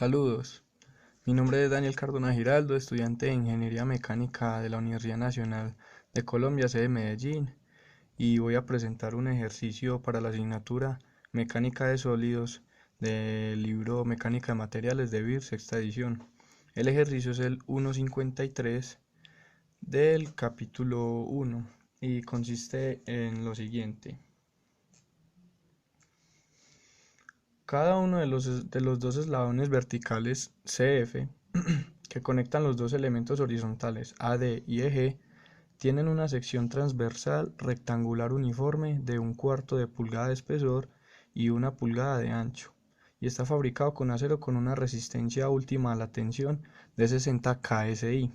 Saludos, mi nombre es Daniel Cardona Giraldo, estudiante de Ingeniería Mecánica de la Universidad Nacional de Colombia, sede Medellín, y voy a presentar un ejercicio para la asignatura Mecánica de Sólidos del libro Mecánica de Materiales de BIR, sexta edición. El ejercicio es el 1.53 del capítulo 1 y consiste en lo siguiente. Cada uno de los dos eslabones verticales CF que conectan los dos elementos horizontales AD y EG tienen una sección transversal rectangular uniforme de 1/4 de pulgada de espesor y 1 pulgada de ancho, y está fabricado con acero con una resistencia última a la tensión de 60 KSI.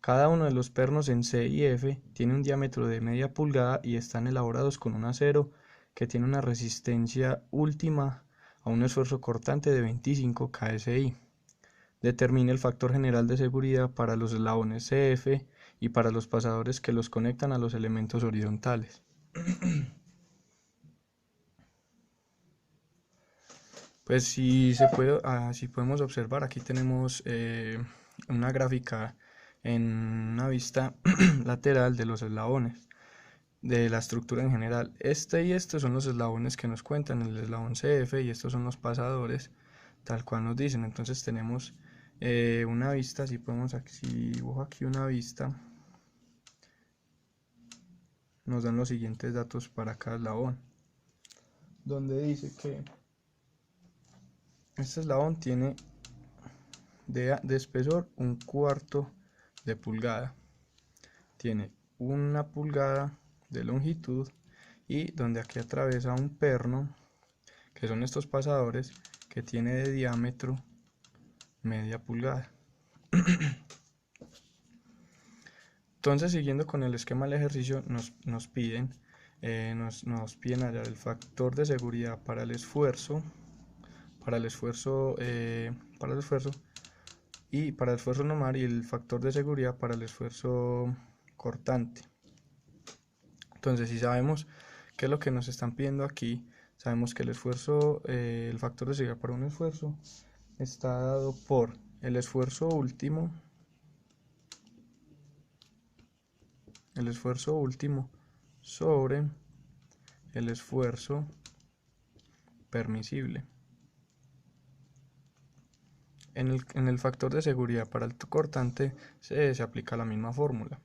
Cada uno de los pernos en C y F tiene un diámetro de media pulgada y están elaborados con un acero que tiene una resistencia última a un esfuerzo cortante de 25 KSI. Determine el factor general de seguridad para los eslabones CF y para los pasadores que los conectan a los elementos horizontales. Pues si podemos observar, aquí tenemos una gráfica en una vista lateral de los eslabones, de la estructura en general. Este y estos son los eslabones que nos cuentan, el eslabón CF, y estos son los pasadores, tal cual nos dicen. Entonces tenemos una vista, si dibujo aquí una vista, nos dan los siguientes datos para cada eslabón, donde dice que este eslabón tiene de espesor 1/4 de pulgada, tiene 1 pulgada de longitud, y donde aquí atraviesa un perno, que son estos pasadores, que tiene de diámetro media pulgada. Entonces, siguiendo con el esquema del ejercicio, nos piden hallar el factor de seguridad para el esfuerzo, y para el esfuerzo normal, y el factor de seguridad para el esfuerzo cortante. Entonces, si sabemos qué es lo que nos están pidiendo aquí, sabemos que el factor de seguridad para un esfuerzo está dado por el esfuerzo último sobre el esfuerzo permisible. En el factor de seguridad para el cortante se aplica la misma fórmula.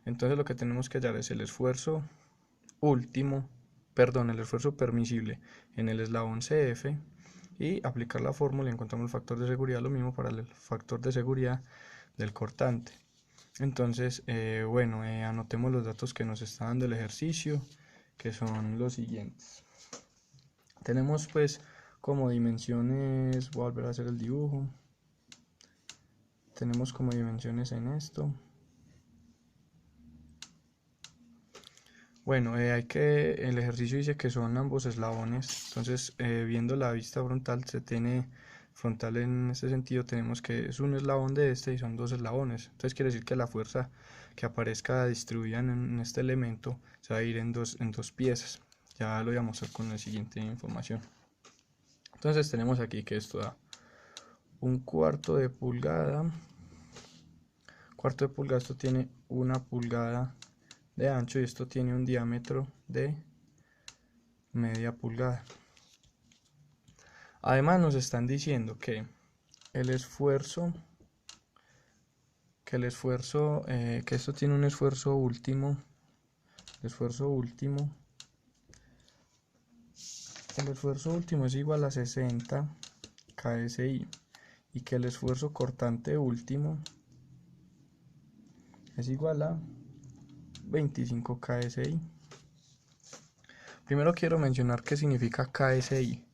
Entonces lo que tenemos que hallar es el esfuerzo permisible en el eslabón CF, y aplicar la fórmula y encontramos el factor de seguridad, lo mismo para el factor de seguridad del cortante. Entonces, anotemos los datos que nos está dando el ejercicio, que son los siguientes. Tenemos pues como dimensiones, voy a volver a hacer el dibujo. Tenemos como dimensiones en esto. Bueno, el ejercicio dice que son ambos eslabones. Entonces, viendo la vista frontal, frontal en este sentido, tenemos que es un eslabón de este y son dos eslabones. Entonces quiere decir que la fuerza que aparezca distribuida en este elemento se va a ir en dos piezas. Ya lo voy a mostrar con la siguiente información. Entonces tenemos aquí que esto da 1/4 de pulgada. Cuarto de pulgada, esto tiene 1 pulgada de ancho, y esto tiene un diámetro de media pulgada. Además nos están diciendo que esto tiene un esfuerzo último. El esfuerzo último es igual a 60 KSI, y que el esfuerzo cortante último es igual a 25 KSI. Primero quiero mencionar qué significa KSI.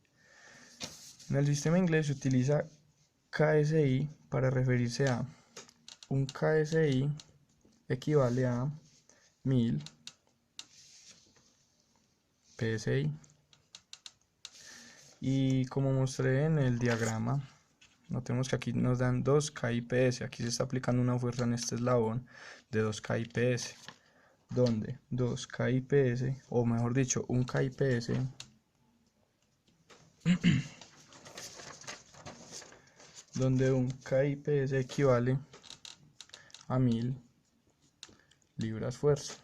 En el sistema inglés se utiliza KSI para referirse a un KSI equivale a 1000 PSI. Y como mostré en el diagrama, notemos que aquí nos dan 2 kIps. Aquí se está aplicando una fuerza en este eslabón de 2 kIps, donde 2 kIps, o mejor dicho, 1 kIps donde un KIPS equivale a 1000 libras fuerza.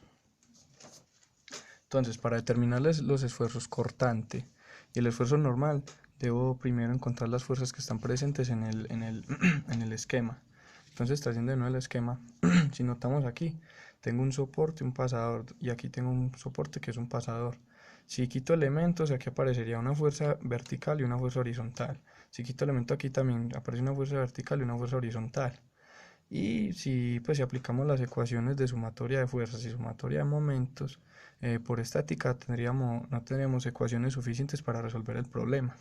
Entonces, para determinar los esfuerzos cortante y el esfuerzo normal, debo primero encontrar las fuerzas que están presentes en el esquema. Entonces, trayendo de nuevo el esquema, si notamos aquí, tengo un soporte, un pasador, y aquí tengo un soporte que es un pasador. Si quito elementos, aquí aparecería una fuerza vertical y una fuerza horizontal. Si quito elemento, aquí también aparece una fuerza vertical y una fuerza horizontal. Y si aplicamos las ecuaciones de sumatoria de fuerzas y sumatoria de momentos, por estática no tendríamos ecuaciones suficientes para resolver el problema.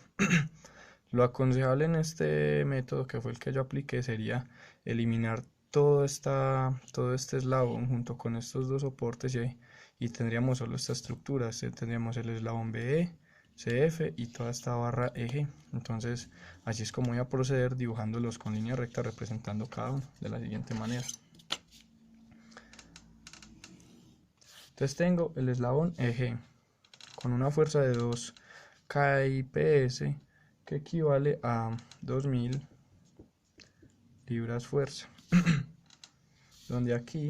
Lo aconsejable en este método, que fue el que yo apliqué, sería eliminar todo este eslabón junto con estos dos soportes y tendríamos solo esta estructura. Tendríamos el eslabón BE, CF y toda esta barra eje. Entonces, así es como voy a proceder dibujándolos con línea recta representando cada uno de la siguiente manera. Entonces tengo el eslabón eje con una fuerza de 2 kIPS que equivale a 2000 libras fuerza. Donde aquí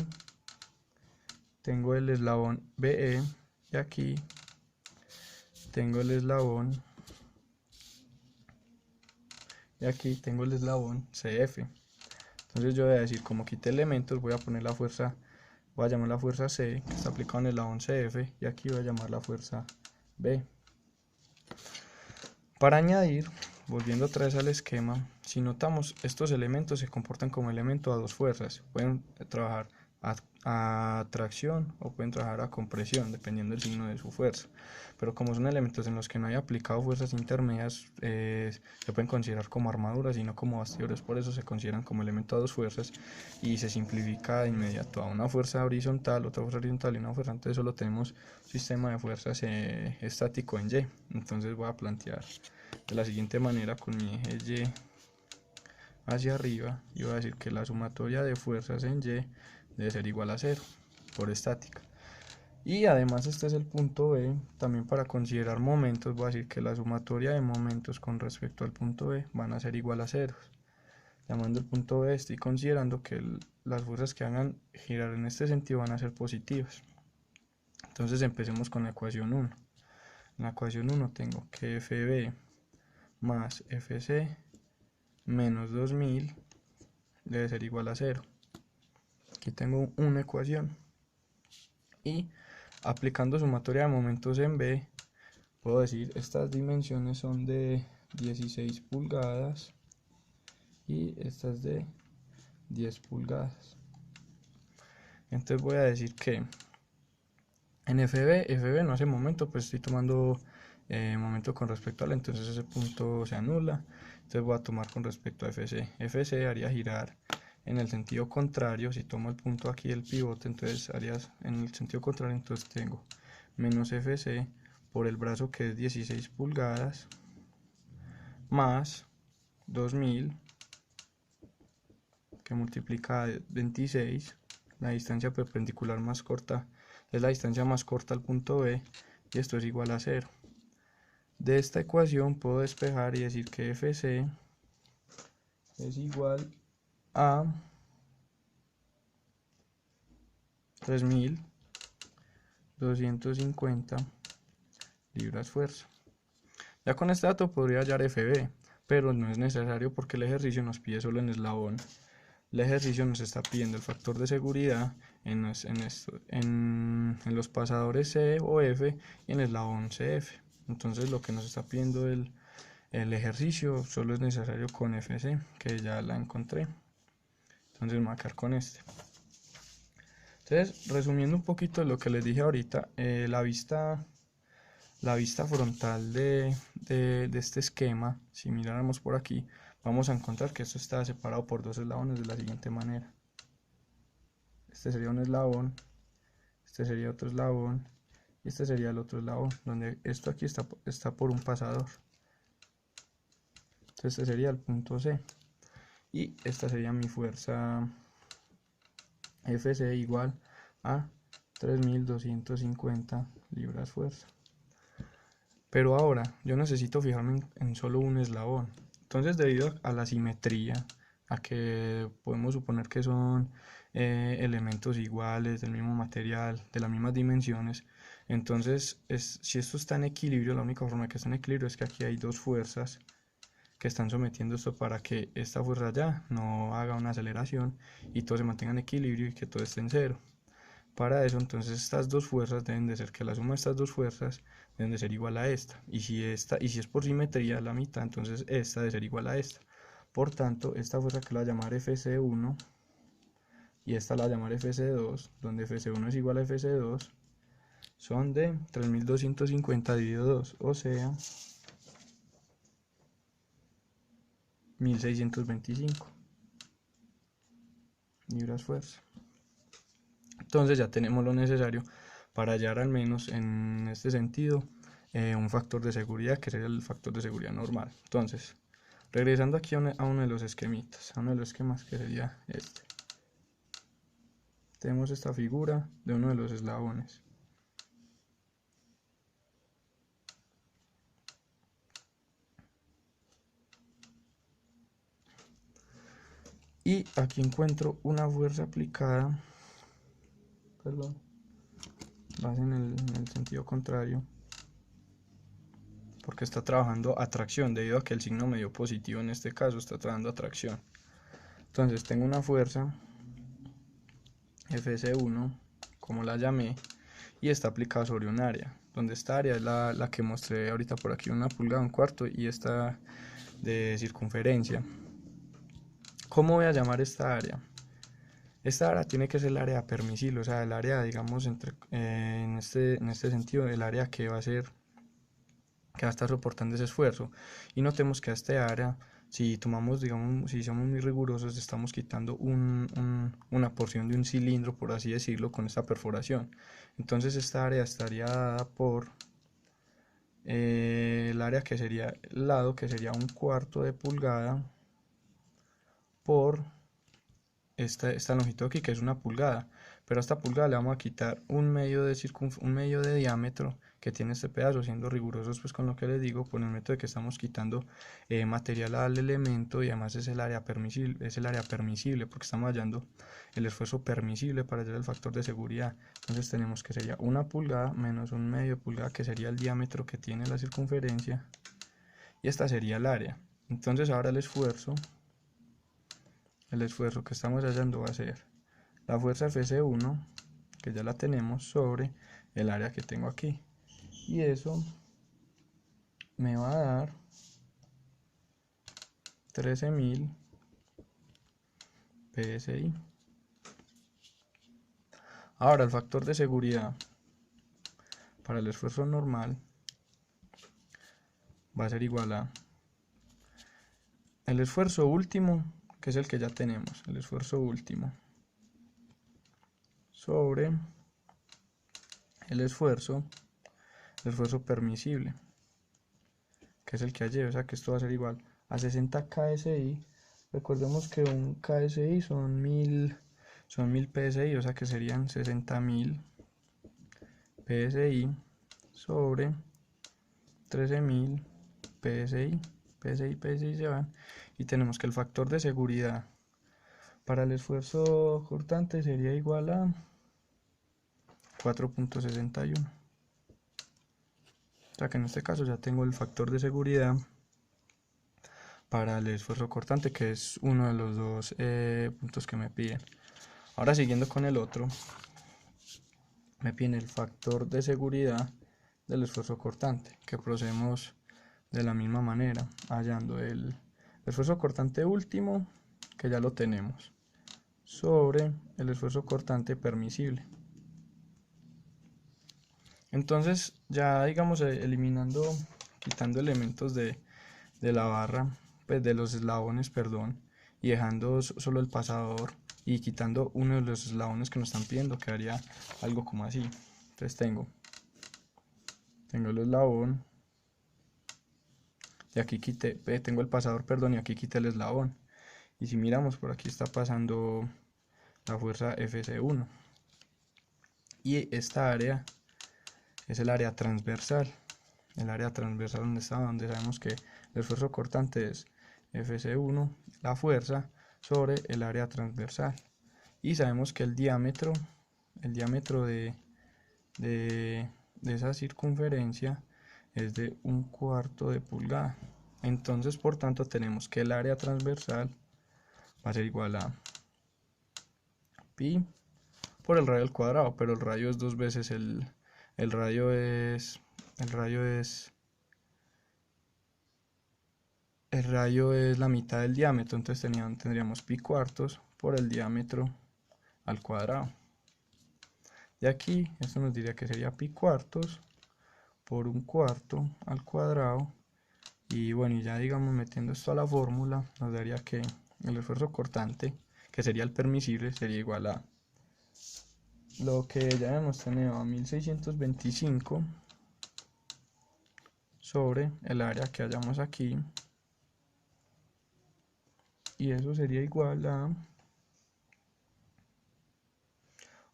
tengo el eslabón BE y aquí tengo el eslabón CF. Entonces yo voy a decir, como quité elementos, voy a poner la fuerza, voy a llamar la fuerza C, que está aplicada en el eslabón CF, y aquí voy a llamar la fuerza B. Para añadir, volviendo otra vez al esquema, si notamos, estos elementos se comportan como elemento a dos fuerzas. Pueden trabajar a tracción o pueden trabajar a compresión, dependiendo del signo de su fuerza. Pero como son elementos en los que no hay aplicado fuerzas intermedias, se pueden considerar como armaduras y no como bastidores. Por eso se consideran como elemento a dos fuerzas y se simplifica de inmediato a una fuerza horizontal, otra fuerza horizontal y una fuerza. Entonces solo tenemos un sistema de fuerzas estático en Y. Entonces voy a plantear de la siguiente manera con mi eje Y hacia arriba, y voy a decir que la sumatoria de fuerzas en Y debe ser igual a 0 por estática. Y además este es el punto B. También para considerar momentos voy a decir que la sumatoria de momentos con respecto al punto B van a ser igual a 0. Llamando el punto B, estoy considerando que las fuerzas que hagan girar en este sentido van a ser positivas. Entonces empecemos con la ecuación 1. En la ecuación 1 tengo que FB más FC menos 2000 debe ser igual a 0. Aquí tengo una ecuación. Y aplicando sumatoria de momentos en B, puedo decir estas dimensiones son de 16 pulgadas y estas de 10 pulgadas. Entonces voy a decir que en FB no hace momento, pues estoy tomando momento con respecto a él, entonces ese punto se anula. Entonces voy a tomar con respecto a FC. FC haría girar en el sentido contrario. Si tomo el punto aquí del pivote, entonces harías en el sentido contrario. Entonces tengo menos FC por el brazo, que es 16 pulgadas, más 2000, que multiplica 26. La distancia perpendicular más corta es la distancia más corta al punto B, y esto es igual a 0. De esta ecuación puedo despejar y decir que FC es igual a 3250 libras fuerza. Ya con este dato podría hallar FB, pero no es necesario porque el ejercicio nos pide solo en eslabón. El ejercicio nos está pidiendo el factor de seguridad en los pasadores C o F y en el eslabón CF. Entonces lo que nos está pidiendo el ejercicio solo es necesario con FC, que ya la encontré. Entonces me voy a quedar con este. Entonces, resumiendo un poquito de lo que les dije ahorita, la vista frontal de este esquema, si miráramos por aquí, vamos a encontrar que esto está separado por dos eslabones de la siguiente manera. Este sería un eslabón, este sería otro eslabón, y este sería el otro eslabón, donde esto aquí está por un pasador. Entonces este sería el punto C, y esta sería mi fuerza FC igual a 3250 libras fuerza. Pero ahora yo necesito fijarme en solo un eslabón. Entonces, debido a la simetría, a que podemos suponer que son elementos iguales, del mismo material, de las mismas dimensiones, entonces si esto está en equilibrio, la única forma de que esté en equilibrio es que aquí hay dos fuerzas que están sometiendo esto para que esta fuerza ya no haga una aceleración y todo se mantenga en equilibrio y que todo esté en cero. Para eso, entonces, estas dos fuerzas deben de ser que la suma de estas dos fuerzas deben de ser igual a esta. Y si es por simetría la mitad, entonces esta debe ser igual a esta. Por tanto, esta fuerza que la voy a llamar FC1 y esta la voy a llamar FC2, donde FC1 es igual a FC2, son de 3250 dividido 2, o sea, 1625 libras fuerza. Entonces ya tenemos lo necesario para hallar al menos en este sentido un factor de seguridad que sería el factor de seguridad normal. Entonces, regresando aquí a uno de los esquemitas, a uno de los esquemas que sería este. Tenemos esta figura de uno de los eslabones. Y aquí encuentro una fuerza aplicada, perdón, va en el sentido contrario, porque está trabajando atracción, debido a que el signo me dio positivo en este caso, está trabajando atracción. Entonces tengo una fuerza FC1, como la llamé, y está aplicada sobre un área, donde esta área es la que mostré ahorita por aquí, 1 pulgada, 1/4, y esta de circunferencia. ¿Cómo voy a llamar esta área? Esta área tiene que ser el área permisible, o sea, el área, digamos, en este sentido, el área que va a estar soportando ese esfuerzo. Y notemos que a este área, si tomamos, digamos, si somos muy rigurosos, estamos quitando una porción de un cilindro, por así decirlo, con esta perforación. Entonces esta área estaría dada por el área que sería el lado, que sería 1/4 de pulgada, por esta longitud aquí, que es 1 pulgada, pero a esta pulgada le vamos a quitar un medio de diámetro que tiene este pedazo, siendo rigurosos pues con lo que les digo, por el método de que estamos quitando material al elemento, y además es el área permisible, porque estamos hallando el esfuerzo permisible para hallar el factor de seguridad. Entonces tenemos que sería 1 pulgada menos un medio pulgada, que sería el diámetro que tiene la circunferencia, y esta sería el área. Entonces ahora el esfuerzo que estamos hallando va a ser la fuerza FC1, que ya la tenemos, sobre el área que tengo aquí, y eso me va a dar 13.000 PSI. Ahora el factor de seguridad para el esfuerzo normal va a ser igual a el esfuerzo último, que es el que ya tenemos, el esfuerzo último, sobre el esfuerzo permisible, que es el que hallé, o sea que esto va a ser igual a 60 KSI. Recordemos que un KSI son 1000 PSI, o sea que serían 60.000 PSI sobre 13.000 PSI. PSI se van, y tenemos que el factor de seguridad para el esfuerzo cortante sería igual a 4.61. O sea que en este caso ya tengo el factor de seguridad para el esfuerzo cortante, que es uno de los dos puntos que me piden. Ahora, siguiendo con el otro, me piden el factor de seguridad del esfuerzo cortante, que procedemos de la misma manera, hallando el esfuerzo cortante último, que ya lo tenemos, sobre el esfuerzo cortante permisible. Entonces, ya digamos, quitando elementos de la barra, pues de los eslabones, perdón, y dejando solo el pasador, y quitando uno de los eslabones que nos están pidiendo, quedaría algo como así. Entonces tengo el eslabón, y aquí tengo el pasador, perdón, y aquí quité el eslabón. Y si miramos, por aquí está pasando la fuerza FC1, y esta área es el área transversal. El área transversal donde sabemos que el esfuerzo cortante es FC1, la fuerza, sobre el área transversal. Y sabemos que el diámetro de esa circunferencia es de 1/4 de pulgada. Entonces, por tanto, tenemos que el área transversal va a ser igual a pi por el radio al cuadrado, pero el radio es dos veces el radio es la mitad del diámetro, entonces tendríamos pi cuartos por el diámetro al cuadrado. De aquí, esto nos diría que sería pi cuartos por 1/4 al cuadrado. Y bueno, y ya digamos metiendo esto a la fórmula, nos daría que el esfuerzo cortante, que sería el permisible, sería igual a lo que ya hemos tenido a 1625 sobre el área que hallamos aquí. Y eso sería igual a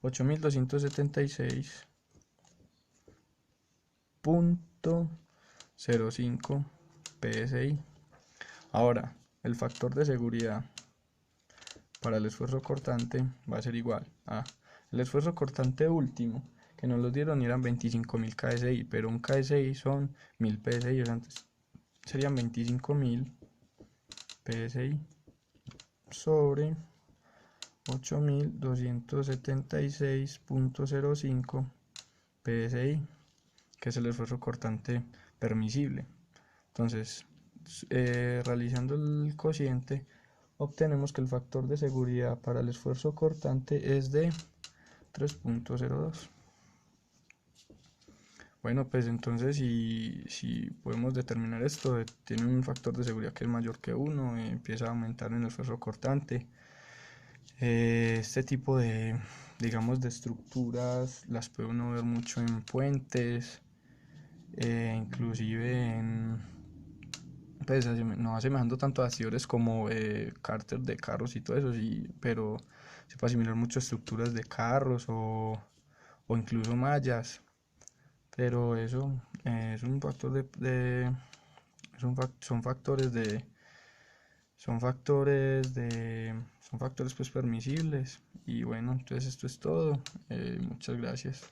8276.05 PSI. Ahora, el factor de seguridad para el esfuerzo cortante va a ser igual a el esfuerzo cortante último, que nos lo dieron y eran 25.000 KSI, pero un KSI son 1000 PSI, o sea, antes serían 25.000 PSI sobre 8276.05 PSI, que es el esfuerzo cortante permisible. Entonces, realizando el cociente, obtenemos que el factor de seguridad para el esfuerzo cortante es de 3.02. Bueno, pues entonces si podemos determinar esto, tiene un factor de seguridad que es mayor que 1, empieza a aumentar en el esfuerzo cortante. Este tipo de, digamos, de estructuras las puede uno ver mucho en puentes, inclusive en, pues no asemejando tanto a bastidores como cárter de carros y todo eso, sí, pero se puede asimilar mucho a estructuras de carros o incluso mallas. Pero eso es un factor son factores pues permisibles. Y bueno, entonces esto es todo. Muchas gracias.